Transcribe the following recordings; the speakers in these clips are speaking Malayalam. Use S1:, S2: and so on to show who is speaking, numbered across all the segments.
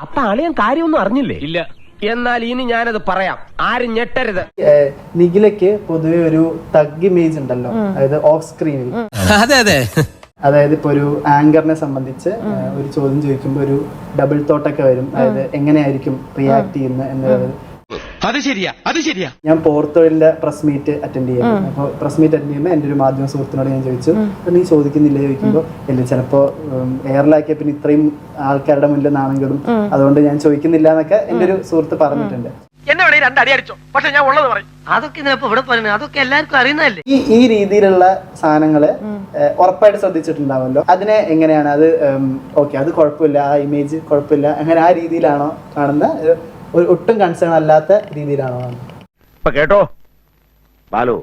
S1: അപ്പൊ അളിയൻ കാര്യമൊന്നും അറിഞ്ഞില്ലേ? ഇല്ല. എന്നാൽ ഇനി ഞാനത് പറയാം, ആരും ഞെട്ടരുത്.
S2: നിഖിലയ്ക്ക് പൊതുവെ ഒരു തഗ് ഇമേജ് ഉണ്ടല്ലോ, അതായത് ഓഫ് സ്ക്രീനിൽ. അതായത് ഇപ്പൊ ഒരു ആങ്കറിനെ സംബന്ധിച്ച് ഒരു ചോദ്യം ചോദിക്കുമ്പോൾ ഒരു ഡബിൾ തോട്ടൊക്കെ വരും, അതായത് എങ്ങനെയായിരിക്കും റിയാക്ട് ചെയ്യുന്നത് എന്നുള്ളത്.
S3: അത് ശരിയാ.
S2: ഞാൻ പോർത്തോയിലിന്റെ പ്രസ് മീറ്റ് അറ്റൻഡ് ചെയ്യുന്നു. അപ്പോൾ പ്രസ് മീറ്റ് അറ്റൻഡ് ചെയ്യുമ്പോൾ എൻ്റെ ഒരു മാധ്യമ സുഹൃത്തിനോട് ഞാൻ ചോദിച്ചു, നീ ചോദിക്കുന്നില്ലേ ചോദിക്കുമ്പോൾ, ഇല്ല, ചിലപ്പോൾ എയറിലാക്കിയ പിന്നെ ഇത്രയും ആൾക്കാരുടെ മുന്നിൽ നാണം കെടും, അതുകൊണ്ട് ഞാൻ ചോദിക്കുന്നില്ല എന്നൊക്കെ എൻ്റെ ഒരു സുഹൃത്ത് പറഞ്ഞിട്ടുണ്ട്. ഈ രീതിയിലുള്ള സാധനങ്ങള് ഉറപ്പായിട്ട് ശ്രദ്ധിച്ചിട്ടുണ്ടാവല്ലോ. അതിനെ എങ്ങനെയാണ് അത് ഓക്കെ, അത് കുഴപ്പമില്ല, ആ ഇമേജ് കുഴപ്പമില്ല, അങ്ങനെ ആ രീതിയിലാണോ കാണുന്ന, ഒട്ടും കൺസേൺ അല്ലാത്ത രീതിയിലാണോ?
S1: കേട്ടോ ബാലു,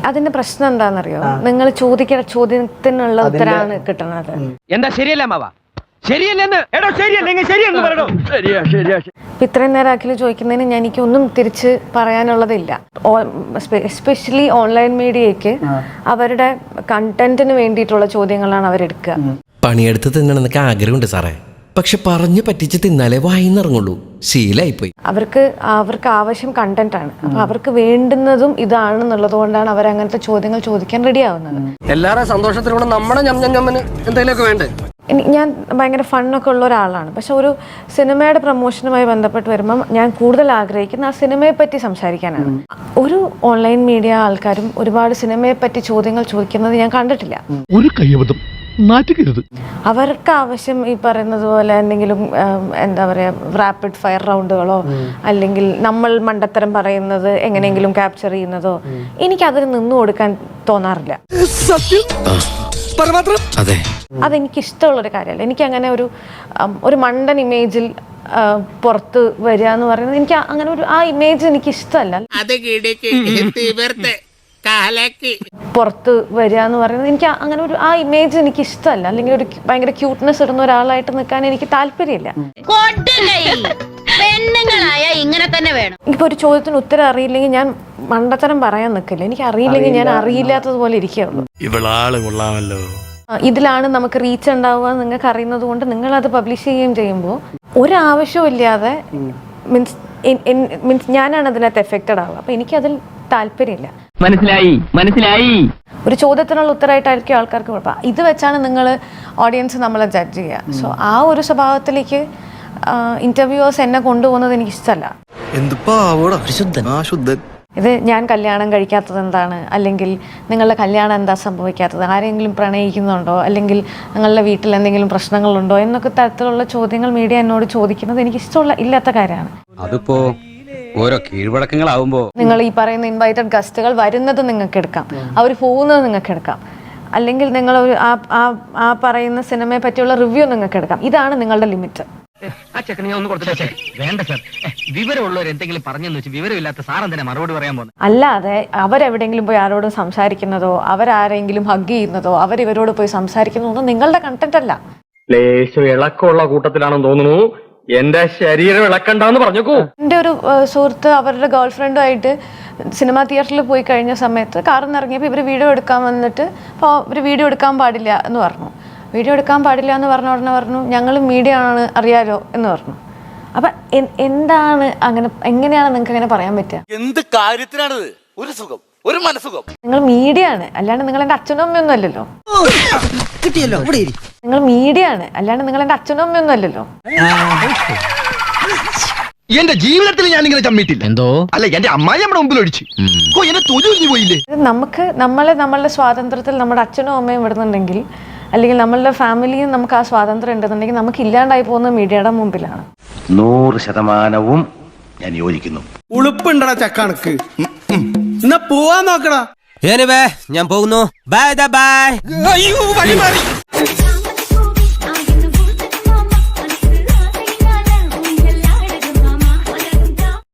S4: അതിന്റെ പ്രശ്നം എന്താണെന്നറിയോ? നിങ്ങൾ ചോദിക്കുന്ന ചോദ്യത്തിനുള്ള ഉത്തരമാണ് കിട്ടുന്നത്.
S1: എന്താ ശരിയല്ല മാവാ?
S4: ഇത്രയും നേരം അഖിൽ ചോദിക്കുന്നതിന് എനിക്ക് ഒന്നും തിരിച്ച് പറയാനുള്ളതില്ല. എസ്പെഷ്യലി ഓൺലൈൻ മീഡിയയ്ക്ക് അവരുടെ കണ്ടന്റിന് വേണ്ടിയിട്ടുള്ള ചോദ്യങ്ങളാണ് അവരെടുക്കുക.
S5: പണിയെടുത്ത് തിന്നണമെന്നൊക്കെ ആഗ്രഹമുണ്ട് സാറേ, പക്ഷെ പറഞ്ഞു പറ്റിച്ച് തിന്നാലേ വായിന്നിറങ്ങുള്ളൂ, ശീലായിപ്പോയി.
S4: അവർക്ക് ആവശ്യം കണ്ടന്റ് ആണ്. അപ്പൊ അവർക്ക് വേണ്ടുന്നതും ഇതാണെന്നുള്ളത് കൊണ്ടാണ് അവർ അങ്ങനത്തെ ചോദ്യങ്ങൾ ചോദിക്കാൻ റെഡി ആവുന്നത്.
S1: എല്ലാവരുടെ സന്തോഷത്തിലൂടെ നമ്മുടെ എന്തെങ്കിലുമൊക്കെ വേണ്ടേ?
S4: ഞാൻ ഭയങ്കര ഫണ്ണൊക്കെ ഉള്ള ഒരാളാണ്. പക്ഷെ ഒരു സിനിമയുടെ പ്രൊമോഷനുമായി ബന്ധപ്പെട്ട് വരുമ്പം ഞാൻ കൂടുതൽ ആഗ്രഹിക്കുന്ന ആ സിനിമയെ പറ്റി സംസാരിക്കാനാണ്. ഒരു ഓൺലൈൻ മീഡിയ ആൾക്കാരും ഒരുപാട് സിനിമയെ പറ്റി ചോദ്യങ്ങൾ ചോദിക്കുന്നത് ഞാൻ കണ്ടിട്ടില്ല.
S3: ഒരു കയ്യബദ്ധം നാറ്റുകരുത്.
S4: അവർക്ക് ആവശ്യം ഈ പറയുന്നത് പോലെ എന്തെങ്കിലും എന്താ പറയാ, റാപ്പിഡ് ഫയർ റൗണ്ടുകളോ അല്ലെങ്കിൽ നമ്മൾ മണ്ടത്തരം പറയുന്നത് എങ്ങനെയെങ്കിലും ക്യാപ്ചർ ചെയ്യുന്നതോ എനിക്കതിന് നിന്നു കൊടുക്കാൻ തോന്നാറില്ല. അതെനിക്ക് ഇഷ്ടമുള്ളൊരു കാര്യമല്ല. എനിക്ക് അങ്ങനെ ഒരു മണ്ടൻ ഇമേജിൽ പുറത്ത് വരിക എന്ന് പറയുന്നത് എനിക്ക് അങ്ങനെ ആ ഇമേജ് എനിക്ക് ഇഷ്ടമല്ല. പുറത്ത് വരിക എന്ന് പറയുന്നത് എനിക്ക് അങ്ങനെ ആ ഇമേജ് എനിക്ക് ഇഷ്ടമല്ല. അല്ലെങ്കിൽ ഒരു ഭയങ്കര ക്യൂട്ട്നെസ് ഇടുന്ന ഒരാളായിട്ട് നിൽക്കാൻ എനിക്ക് താല്പര്യമില്ല. എനിക്കിപ്പോ ഒരു ചോദ്യത്തിന് ഉത്തരം അറിയില്ലെങ്കിൽ ഞാൻ മണ്ടത്തരം പറയാൻ നിൽക്കില്ല. എനിക്ക് അറിയില്ലെങ്കിൽ ഞാൻ അറിയില്ലാത്തതുപോലെ ഇരിക്കുകയുള്ളൂ. ഇതിലാണ് നമുക്ക് റീച്ച് ഉണ്ടാവുക നിങ്ങൾക്ക് അറിയുന്നത് കൊണ്ട് നിങ്ങൾ അത് പബ്ലിഷ് ചെയ്യുകയും ചെയ്യുമ്പോൾ ഒരാവശ്യവും ഇല്ലാതെ മീൻസ് ഞാനാണ് അതിനകത്ത് എഫക്റ്റഡ് ആവുക. അപ്പൊ എനിക്കതിൽ താല്പര്യമില്ല.
S1: മനസ്സിലായി.
S4: ഒരു ചോദ്യത്തിനുള്ള ഉത്തരമായിട്ടായിരിക്കും ആൾക്കാർക്ക് കുഴപ്പം. ഇത് വെച്ചാണ് നിങ്ങൾ ഓഡിയൻസ് നമ്മളെ ജഡ്ജ് ചെയ്യുക. സോ ആ ഒരു സ്വഭാവത്തിലേക്ക് ഇന്റർവ്യൂവേഴ്സ് എന്നെ കൊണ്ടുപോകുന്നത് എനിക്ക് ഇഷ്ടമല്ല. ഇത് ഞാൻ കല്യാണം കഴിക്കാത്തത് എന്താണ്, അല്ലെങ്കിൽ നിങ്ങളുടെ കല്യാണം എന്താ സംഭവിക്കാത്തത്, ആരെങ്കിലും പ്രണയിക്കുന്നുണ്ടോ, അല്ലെങ്കിൽ നിങ്ങളുടെ വീട്ടിൽ എന്തെങ്കിലും പ്രശ്നങ്ങളുണ്ടോ എന്നൊക്കെ തരത്തിലുള്ള ചോദ്യങ്ങൾ മീഡിയ എന്നോട് ചോദിക്കുന്നത് എനിക്ക് ഇല്ലാത്ത കാര്യമാണ്. അതിപ്പോ ഓരോ കീഴ്വഴക്കങ്ങളാവുമ്പോ നിങ്ങൾ ഈ പറയുന്ന ഇൻവൈറ്റഡ് ഗസ്റ്റുകൾ വരുന്നത് നിങ്ങൾക്ക് എടുക്കാം, അവർ പോകുന്നത് നിങ്ങൾക്ക് എടുക്കാം, അല്ലെങ്കിൽ നിങ്ങൾ ആ പറയുന്ന സിനിമയെ പറ്റിയുള്ള റിവ്യൂ നിങ്ങൾക്ക് എടുക്കാം. ഇതാണ് നിങ്ങളുടെ ലിമിറ്റ്. അല്ലാതെ അവരെവിടെയെങ്കിലും പോയി ആരോടും സംസാരിക്കുന്നതോ അവരാരെങ്കിലും ഹഗ് ചെയ്യുന്നതോ അവരിവരോട് പോയി സംസാരിക്കുന്നതോ നിങ്ങളുടെ കണ്ടന്റ് അല്ല.
S1: ഇളക്കമുള്ള കൂട്ടത്തിലാണെന്ന് തോന്നുന്നു. എന്റെ ശരീരം ഇളക്കണ്ടെന്ന് പറഞ്ഞേക്കൂ.
S4: എന്റെ ഒരു സുഹൃത്ത് അവരുടെ ഗേൾഫ്രണ്ടുമായിട്ട് സിനിമാ തിയേറ്ററിൽ പോയി കഴിഞ്ഞ സമയത്ത് കാറിൽ നിന്ന് ഇറങ്ങിയപ്പോൾ ഇവർ വീഡിയോ എടുക്കാൻ വന്നിട്ട് അപ്പോൾ ഇവർ വീഡിയോ എടുക്കാൻ പാടില്ല എന്ന് പറഞ്ഞു. വീഡിയോ എടുക്കാൻ പാടില്ല എന്ന് പറഞ്ഞ ഉടനെ പറഞ്ഞു ഞങ്ങൾ മീഡിയ ആണ് അറിയാലോ എന്ന് പറഞ്ഞു. അപ്പൊ എന്താണ് അങ്ങനെ, എങ്ങനെയാണ് നിങ്ങൾക്ക് അങ്ങനെ പറയാൻ പറ്റുക?
S3: എന്ത് കാര്യത്തിനാണിത്? ഒരു സുഖം, ഒരു മനസുഖം.
S4: നിങ്ങൾ മീഡിയ ആണ്, അല്ലാണ്ട് നിങ്ങൾ എന്റെ അച്ഛനും അമ്മയൊന്നും അല്ലല്ലോ. നിങ്ങൾ മീഡിയ ആണ്, അല്ലാണ്ട് നിങ്ങൾ എന്റെ അച്ഛനും അമ്മയൊന്നും അല്ലല്ലോ.
S3: എന്റെ ജീവിതത്തിൽ ഞാൻ ഇങ്ങനെ ചമ്മിട്ടില്ല. എന്തോ അല്ല, എന്റെ അമ്മായി നമ്മുടെ മുമ്പിൽ ഒഴിച്ചു പോയില്ലേ.
S4: നമുക്ക് നമ്മളുടെ സ്വാതന്ത്ര്യത്തിൽ നമ്മുടെ അച്ഛനും അമ്മയും വിടുന്നുണ്ടെങ്കിൽ, അല്ലെങ്കിൽ നമ്മളുടെ ഫാമിലിയും നമുക്ക് ആ സ്വാതന്ത്ര്യം ഉണ്ടെന്നുണ്ടെങ്കിൽ നമുക്ക് ഇല്ലാണ്ടായി പോകുന്ന മീഡിയയുടെ മുമ്പിലാണ്.
S6: 100% ഞാൻ യോജിക്കുന്നു.
S7: ഉളുപ്പുണ്ടടാ ചക്കണക്ക്, എന്നാ പോവാൻ നോക്കടാ.
S5: ഞാൻ പോകുന്നു. ബൈ.